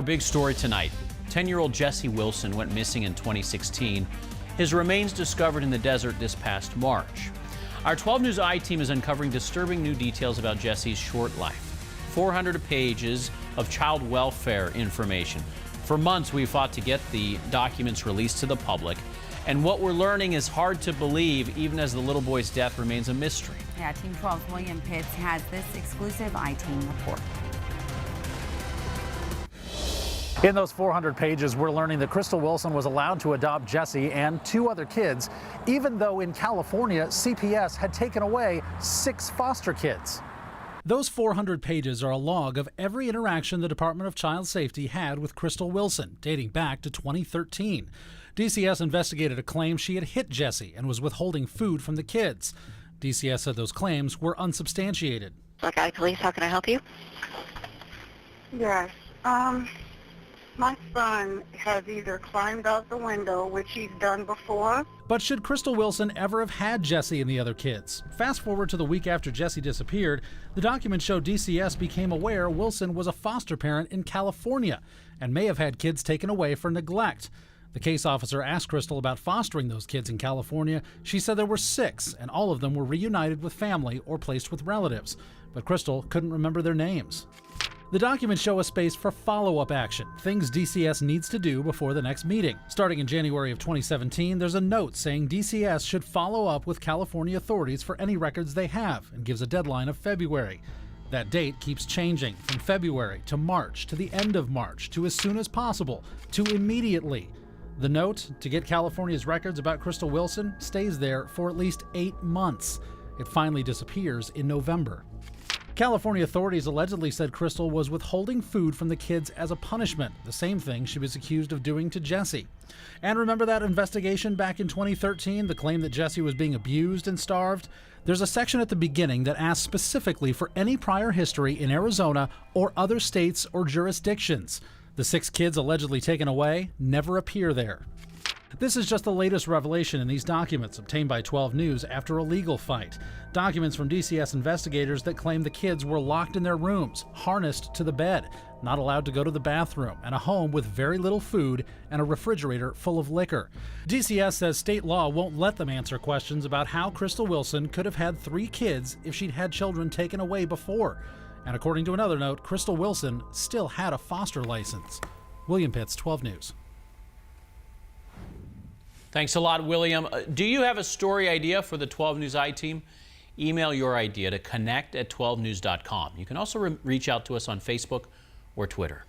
Our big story tonight. 10-year-old Jesse Wilson went missing in 2016. His remains discovered in the desert this past March. Our 12 News I-team is uncovering disturbing new details about Jesse's short life. 400 pages of child welfare information. For months, we fought to get the documents released to the public. And what we're learning is hard to believe, even as the little boy's death remains a mystery. Yeah, Team 12's William Pitts has this exclusive I-team report. In those 400 pages, we're learning that Crystal Wilson was allowed to adopt Jesse and 2 other kids, even though in California, CPS had taken away 6 foster kids. Those 400 pages are a log of every interaction the Department of Child Safety had with Crystal Wilson, dating back to 2013. DCS investigated a claim she had hit Jesse and was withholding food from the kids. DCS said those claims were unsubstantiated. Buckeye Police, how can I help you? Yes. My son has either climbed out the window, which he's done before. But should Crystal Wilson ever have had Jesse and the other kids? Fast forward to the week after Jesse disappeared, the documents show DCS became aware Wilson was a foster parent in California and may have had kids taken away for neglect. The case officer asked Crystal about fostering those kids in California. She said there were 6, and all of them were reunited with family or placed with relatives. But Crystal couldn't remember their names. The documents show a space for follow-up action, things DCS needs to do before the next meeting. Starting in January of 2017, there's a note saying DCS should follow up with California authorities for any records they have and gives a deadline of February. That date keeps changing from February to March to the end of March to as soon as possible to immediately. The note to get California's records about Crystal Wilson stays there for at least 8 months. It finally disappears in November. California authorities allegedly said Crystal was withholding food from the kids as a punishment, the same thing she was accused of doing to Jesse. And remember that investigation back in 2013, the claim that Jesse was being abused and starved? There's a section at the beginning that asks specifically for any prior history in Arizona or other states or jurisdictions. The 6 kids allegedly taken away never appear there. This is just the latest revelation in these documents obtained by 12 News after a legal fight. Documents from DCS investigators that claim the kids were locked in their rooms, harnessed to the bed, not allowed to go to the bathroom, and a home with very little food and a refrigerator full of liquor. DCS says state law won't let them answer questions about how Crystal Wilson could have had 3 kids if she'd had children taken away before. And according to another note, Crystal Wilson still had a foster license. William Pitts, 12 News. Thanks a lot, William. Do you have a story idea for the 12 News I-team? Email your idea to connect@12news.com. You can also reach out to us on Facebook or Twitter.